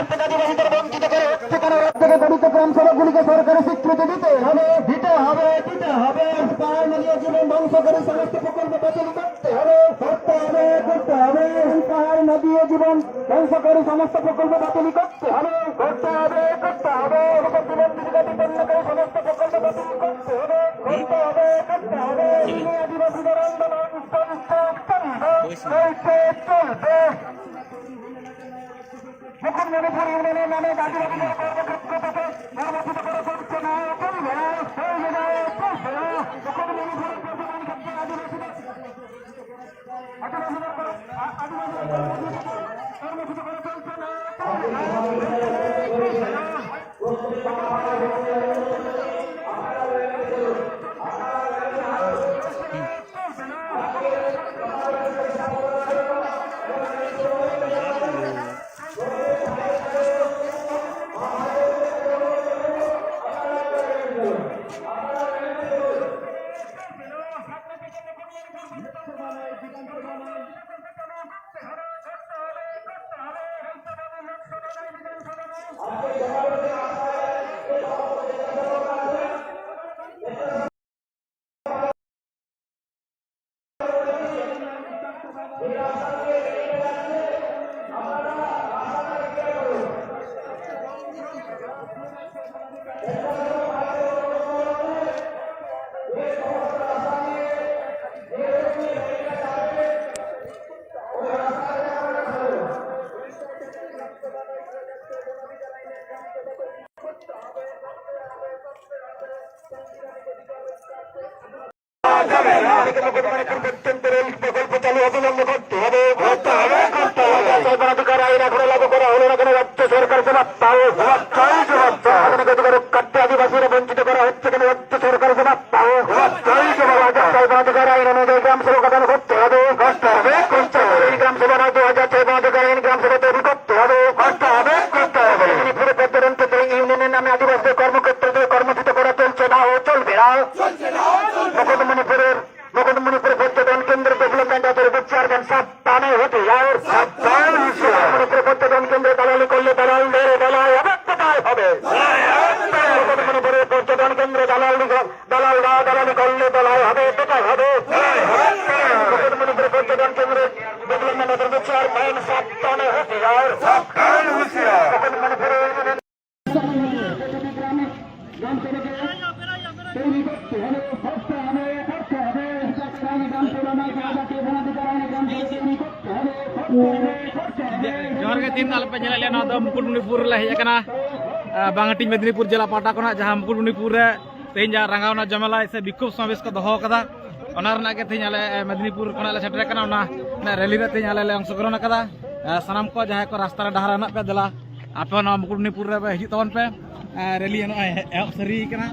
অধিকার থেকে আদিবাসীদের বঞ্চিত করে সেখানে থেকে গঠিত গ্রাম সভাগুলিকে সরকারের স্বীকৃতি দিতে হবে পাহাড় নদীয় জীবন ধ্বংস করে সমস্ত প্রকল্প বাতিল করতে হবে পাহাড় নদীয় জীবন ধ্বংস করে সমস্ত প্রকল্প বাতিল করতে হবে জীবন জীবিকা বিপন্ন করে সমস্ত প্রকল্প বাতিল করতে হবে আদিবাসীদের আন্দোলন চলবে মুকুটমণিপুর ইউনিয়নের নামে আদিবাসীদের কর্মক্ষেত্র থেকে নির্বাচিত করা চলছে না চলবে না মুকুটমণিপুর প্রশাসন ক্ষেত্রে আদিবাসীদের কর্মক্ষেত্র করা চলছে না প্রকল্প চালু অবিলম্ব করতে হবে অধিকার আইন এখনো লাগু করা হলো না কেন রাজ্য সরকার জবাব পাও কাটতে আদিবাসীরা বঞ্চিত করা হচ্ছে কেন রাজ্য সরকার জবাব পাও অধিকার আইন অনুযায়ী গ্রাম সভা গঠন করতে হবে এই গ্রাম সভা নয় 2006 অধিকার আইন গ্রাম সভা তৈরি করতে হবে ইউনিয়নের নামে আদিবাসীদের কর্মক্ষেত্র থেকে কর্মচ্যুত করা চলছে না ও চলবে না মুকুটমণিপুর পর্যটন কেন্দ্র ডেভেলপমেন্ট অথরিটির চেয়ারম্যান সাবধানে হতে মুকুটমণিপুর পর্যটন কেন্দ্রে দালালি করলে দালালদের বেলায় হবে মুকুটমণিপুরের পর্যটন কেন্দ্রে দালালরা দালালি করলে বেলায় হবে মুকুটমণিপুর পর্যটন কেন্দ্রে ডেভেলপমেন্ট অথরিটির চেয়ারম্যান সাবধানে হতে মুকুটমণিপুরের जोहार के तीन नाल पे ñala ना दो मुकुटमणिपुर ला हेज कना बांगटी मेदिनीपुर जिला पाटा कोना जहां मुकुटमणिपुर रे तेन जा रंगावना जमेला से विक्षोभ समावेश को दोहो कदा ओना रना के तेन आले मेदिनीपुर कोना ले सेटर कना ओना रैली रे तेन आले अंशग्रहण कदा सनाम को जहां को रास्ता रे डहार ना पे दला आपे ना मुकुटमणिपुर रे हिजु तवन पे रैली ना एहब सरी कना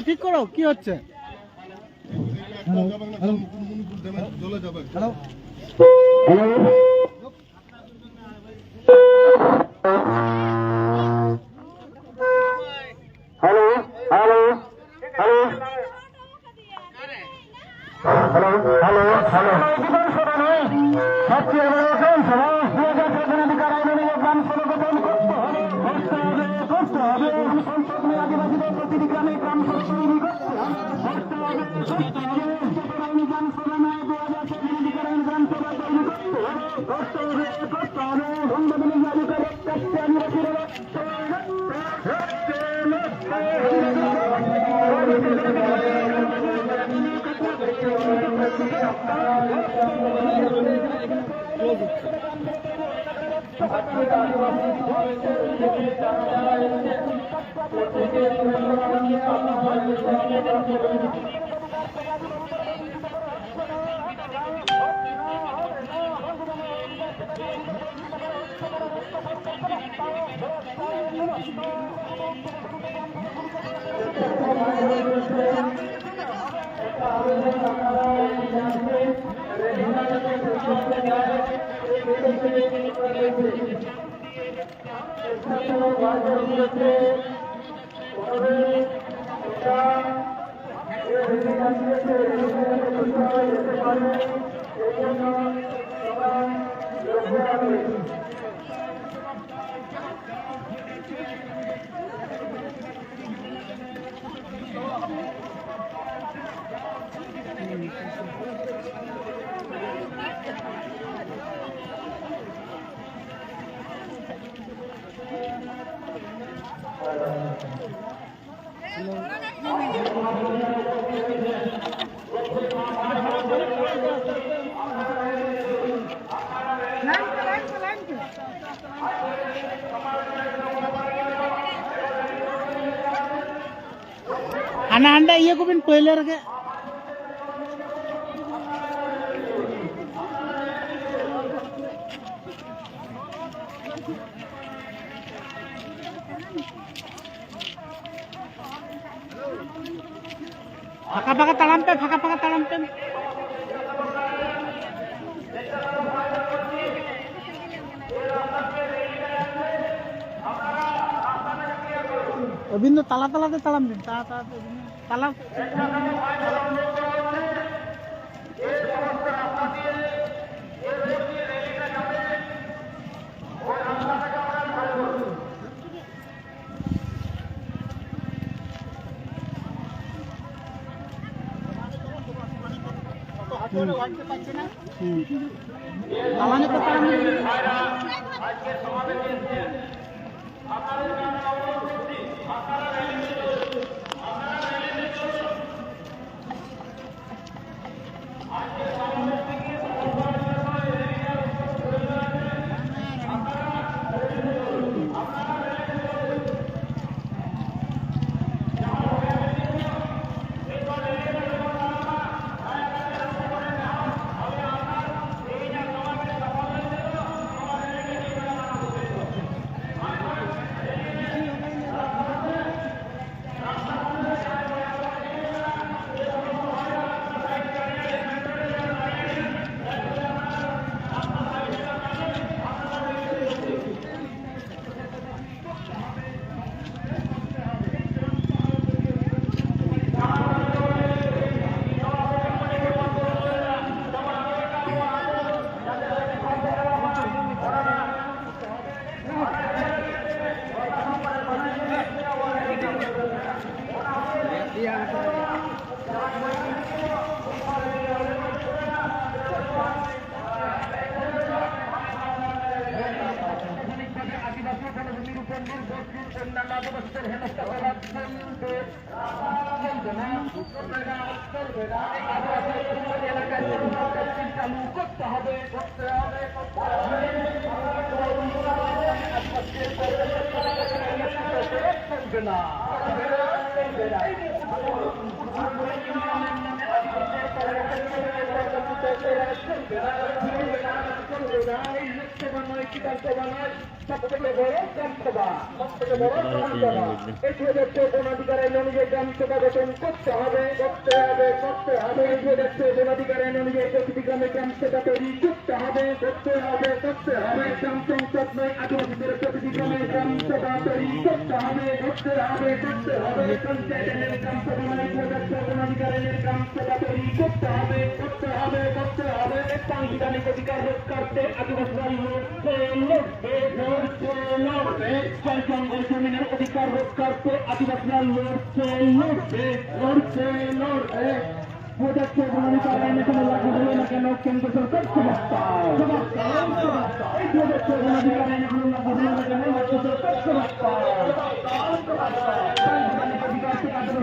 ঠিক করো কি হচ্ছে হ্যালো করতে Anda iya ko bin spoiler ke Faka talam pe Abindo tala te talam din talam Talannya ke talam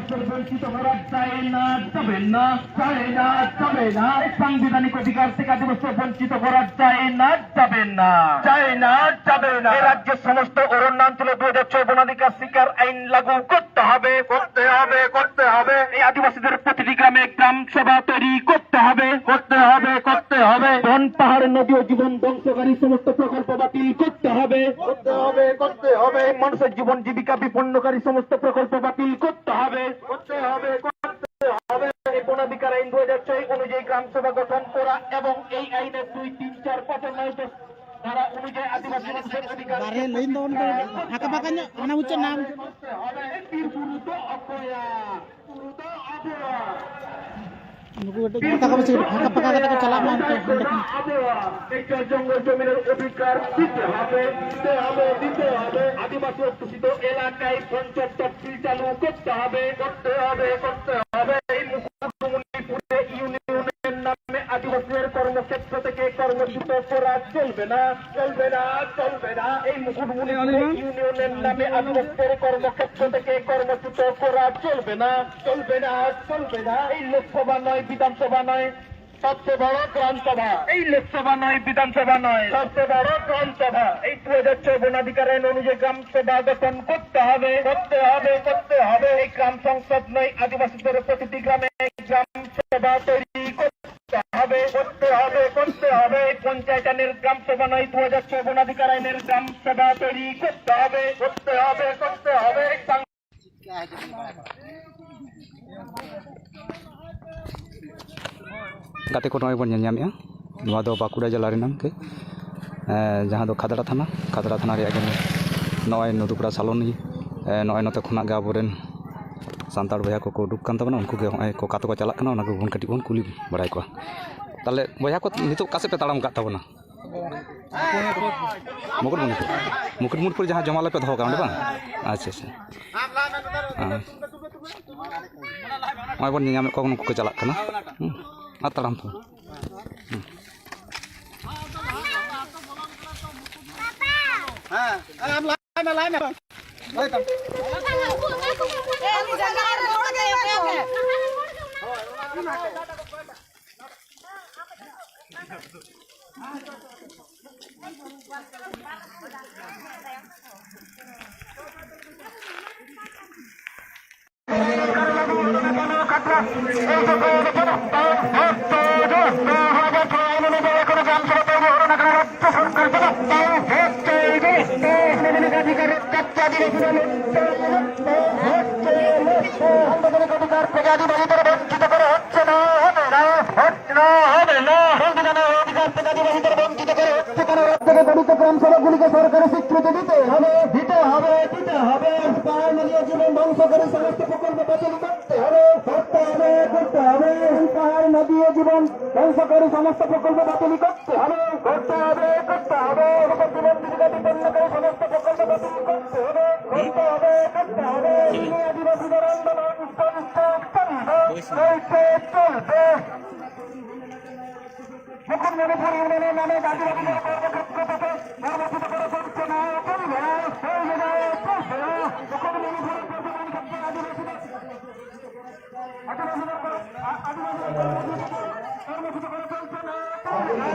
আদিবাসীদের বঞ্চিত করা যায় না, যাবে না, যায় না, যাবে না। সাংবিধানিক অধিকার থেকে আদিবাসীদের বঞ্চিত করা যায় না, যাবে না, যায় না, যাবে না। এই রাজ্যের সমস্ত অরণ্যাঞ্চলে 2006 বনাধিকার শিকার আইন লাগু করতে হবে, করতে হবে, করতে হবে। এই আদিবাসীদের প্রতিটি গ্রামে গ্রাম সভা তৈরি করতে হবে, করতে হবে, করতে হবে। বন, পাহাড়, নদী ও জীবন ধ্বংসকারী সমস্ত প্রকল্প বাতিল করতে হবে, করতে হবে, করতে হবে। মানুষের জীবন জীবিকা বিপন্নকারী সমস্ত প্রকল্প বাতিল করতে হবে, করতে হবে, করতে হবে। এই বনাধিকার আইন 2006 অনুযায়ী গ্রাম সভা গঠন করা এবং এই আইনের 2, 3, 4, 5 9 10 ধারা অনুযায়ী আদিবাসী মানুষের অধিকার Bare lain doon ko. Haka-bakanya. Ano mo naam? করতে হবে। তীরপুরুত অপয়া, পুরুত অপয়া। Nuku kata ko sige. Haka-baka kata ko salam lang ko. একটা জঙ্গল জমিনের অধিকার দিতে হবে, দিতে হবে, দিতে হবে। আদিবাসী অধ্যুষিত এলাকায় পঞ্চায়েত তফসিল চালু করতে হবে, করতে হবে, করতে হবে। এই মুকুটমণিপুরে ইউনিয়নের নামে আদিবাসীদের কর্মক্ষেত্র থেকে কর্মচ্যুত করা চলবে না, চলবে না, চলবে না। এই মুকুটমণিপুরে ইউনিয়নের নামে আদিবাসীদের কর্মক্ষেত্র থেকে কর্মচ্যুত করা চলবে না, চলবে না, চলবে না। এই লোকসভা নয়, বিধানসভা নয়, সবচেয়ে বড় গ্রামসভা। এই লোকসভা নয়, বিধানসভা নয়, সবচেয়ে বড় গ্রামসভা। এই 2006 বনাধিকার আইন অনুযায়ী গ্রামসভা গঠন করতে হবে, করতে হবে, করতে হবে। এই গ্রাম সংসদ নয়, আদিবাসীদের প্রতিটি গ্রামে গ্রামসভা তৈরি করতে হবে, করতে হবে, করতে হবে। এই পঞ্চায়েত আইনের গ্রামসভা নয়, 2006 বনাধিকার আইনের গ্রামসভা তৈরি করতে হবে, করতে হবে, করতে হবে। गाते को नॉय बन ᱧᱟᱢᱮᱜᱼᱟ ᱱᱚᱣᱟ ᱫᱚ ᱵᱟᱸᱠᱩᱲᱟ ᱡᱮᱞᱟ ᱨᱮᱱᱟᱜ ᱜᱮ ᱡᱟᱦᱟᱸ ᱫᱚ ᱠᱷᱟᱫᱲᱟ ᱛᱷᱟना ᱨᱮᱭᱟᱜ ᱜᱮ ᱱᱚᱜᱼᱚᱭ ᱱᱚᱫᱩᱯᱲᱟ ᱥᱟᱞᱚᱱᱤ ᱱᱚᱜᱼᱚᱭ ᱱᱚᱛᱮ ᱠᱷᱚᱱᱟᱜ ᱜᱮ ᱟᱵᱚᱨᱮᱱ ᱥᱟᱱᱛᱟᱲ ᱵᱚᱭᱦᱟ ᱠᱚᱠᱚ ᱩᱰᱩᱠ ᱠᱟᱱ ᱛᱟᱵᱚᱱᱟ ᱩᱱᱠᱩ ᱜᱮ ᱦᱚᱸᱜᱼᱚᱭ ᱠᱚ ᱠᱟᱛᱮ ᱠᱚ ᱪᱟᱞᱟᱜ ᱠᱟᱱᱟ ᱚᱱᱟ ᱠᱚᱵᱚᱱ ᱠᱟᱹᱴᱤᱡ ᱵᱚᱱ ᱠᱩᱞᱤ ᱵᱟᱲᱟᱭ ᱠᱚᱣᱟ ᱛᱟᱦᱞᱮ ᱵᱚᱭᱦᱟ ᱠᱚ ᱱᱤᱛᱚᱜ ᱚᱠᱟ ᱥᱮᱫ ᱯᱮ ᱛᱟᱲᱟᱢ ᱠᱟᱜ ᱛᱟᱵᱚᱱᱟ ᱢᱩᱠᱩᱴᱢᱩᱱᱤᱯᱩᱨ ᱡᱟᱦᱟᱸ ᱡᱚᱢᱟ ᱞᱮ ᱯᱮ ᱫᱚᱦᱚ ᱠᱟᱜᱼᱟ ᱚᱸᱰᱮ ᱵᱟᱝ ᱟᱪᱪᱷᱟ ᱟᱪᱪᱷᱟ ᱱᱚᱜᱼᱚᱭ ᱵᱚᱱ ᱧᱮᱧᱟᱢᱮᱫ ᱠᱚᱣᱟ ᱩᱱᱠᱩ ᱠᱚ ᱪᱟᱞᱟᱜ ᱠᱟᱱᱟ ᱟᱨ ᱛᱟᱲᱟᱢ ᱛᱚ গ্রামসভাগুলিকে সরকারি স্বীকৃতি দিতে হবে, দিতে হবে, দিতে হবে। পাহাড় নদী জীবন ধ্বংসকারী সমস্ত প্রকল্প বাতিল করতে হবে, করতে হবে, করতে হবে। পাহাড় নদী জীবন ধ্বংসকারী সমস্ত প্রকল্প বাতিল করতে হবে, করতে হবে, করতে হবে। জীবন জীবিকা বিপন্নকারী সমস্ত প্রকল্প বাতিল করতে হবে, করতে হবে, করতে হবে। আদিবাসীদের আন্দোলন চলছে, চলবে। মুকুটমণিপুর ইউনিয়নের নামে আদিবাসীদের কর্মক্ষেত্র থেকে কর্মচ্যুত করা চলছে না, চলবে না, চলবে না, চলবে না। মুকুটমণিপুরের প্রধান ক্ষেত্রে আদিবাসীদের কর্মচ্যুত করা চলছে না, চলবে না,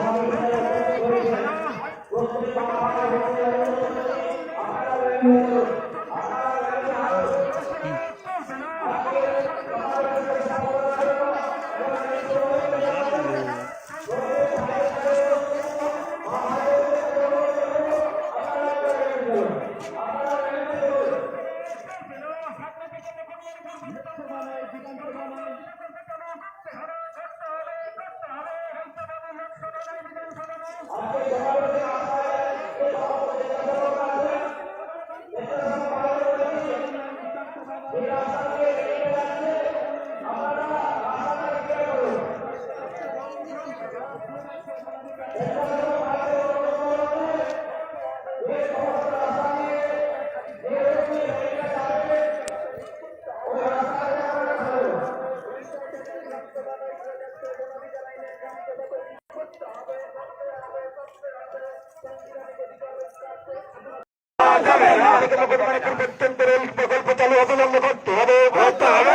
প্রকল্প চালু অবিলম্বে করতে হবে, করতে হবে,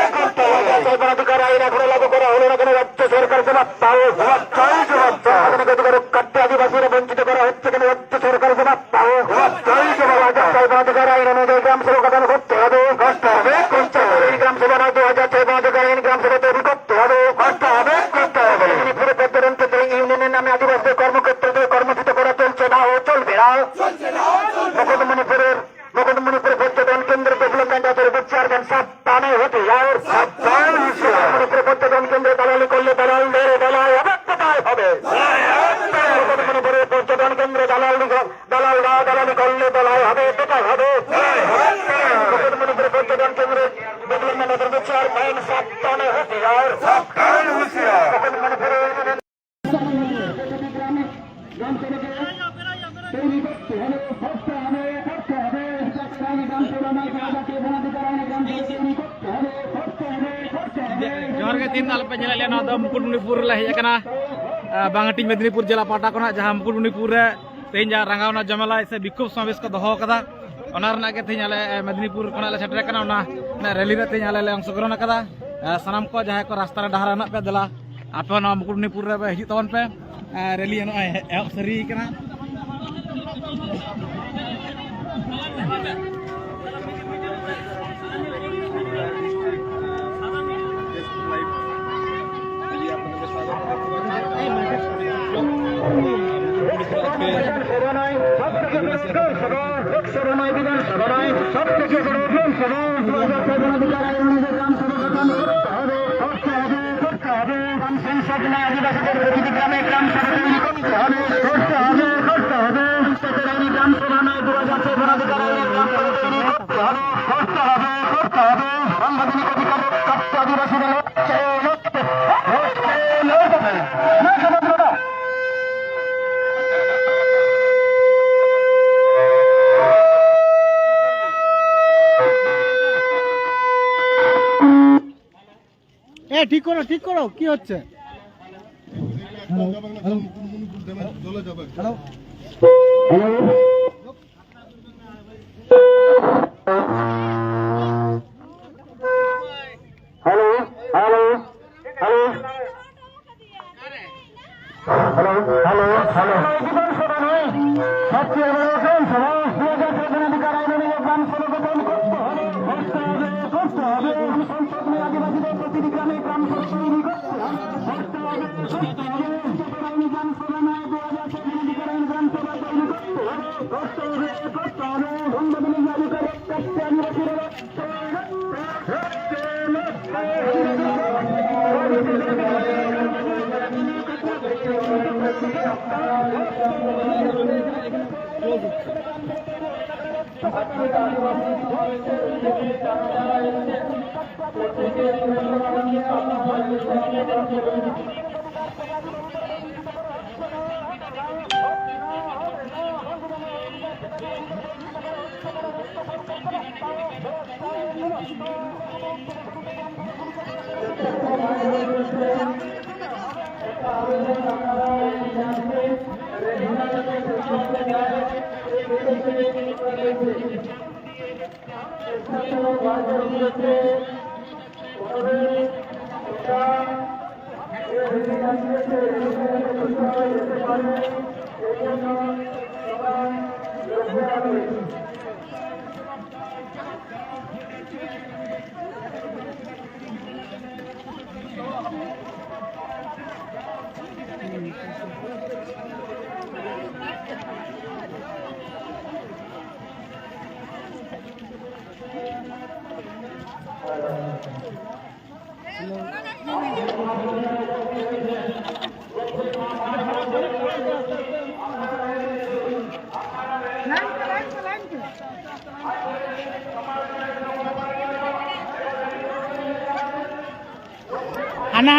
হবে করতে হবে এই গ্রাম সভা নয় 2006 পদাধিকারী গ্রাম সভা তৈরি করতে হবে করতে হবে করতে হবে মেদিনীপুরে পর্যটন কেন্দ্র ইউনিয়নের নামে আদিবাসীদের কর্মক্ষেত্রদের কর্মচ্যুত করা চলছে না ও চলবে না মুকুটমণিপুরে পর্যটন কেন্দ্র ডেভেলপমেন্ট অথরিটির চেয়ারম্যান সাবধানে হতে মুকুটমণিপুরে পর্যটন কেন্দ্রে দালালি করলে দালালদের দালাল হবে কোথায় হবে মুকুটমণিপুরে পর্যটন কেন্দ্রে দালালরা দালালি করলে দালাল হবে কোথায় হবে মুকুটমণিপুরে পর্যটন কেন্দ্রে ডেভেলপমেন্ট অথরিটির চেয়ারম্যান সাবধানে হতে মুকুটমণিপুরে जोहर के तीन पे चला मुकुटमणिपुर हजना बांगटी मेदिनीपुर जिला पाटा को जहाँ मुकुटमणिपुर तेज जहाँ रंगावना जमेला से विक्षोभ समावेश को दो तेज मेदिनीपुर सेटर रैली तेज आले अंशग्रहण सामान को जहाँ को रास्ता डहार हेना पे दिला आप मुकुटमणिपुर हजू तबन पे रैली एहब सारी ঠিক করো কি হচ্ছে hello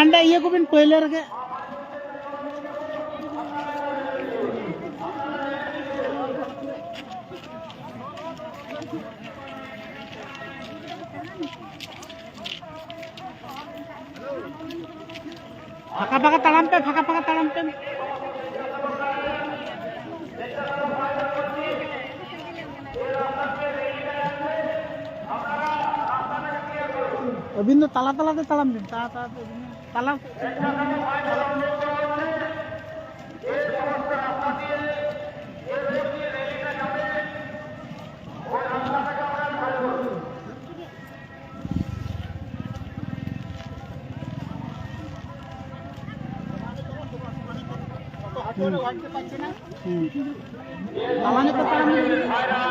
Anda iya ko bin spoiler ke Faka-faka talam pe Abin tala-tala talam din talam আমাদের তো পারা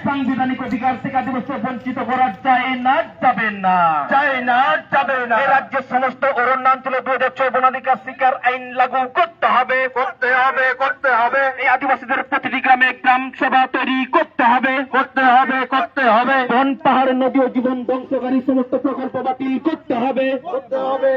সাংবিধানিক অধিকার থেকে আদিবাসী বঞ্চিত করা যায় না, যাবে না, যায় না, যাবে না। রাজ্যের সমস্ত অরণ্যাঞ্চলে 2006 বনাধিকার শিকার আইন লাগু করতে হবে, করতে হবে, করতে হবে। এই আদিবাসীদের প্রতিটি গ্রামে গ্রাম সভা তৈরি করতে হবে, করতে হবে, করতে হবে। বন, পাহাড়, নদী ও জীবন ধ্বংসকারী সমস্ত প্রকল্প বাতিল করতে হবে, করতে হবে।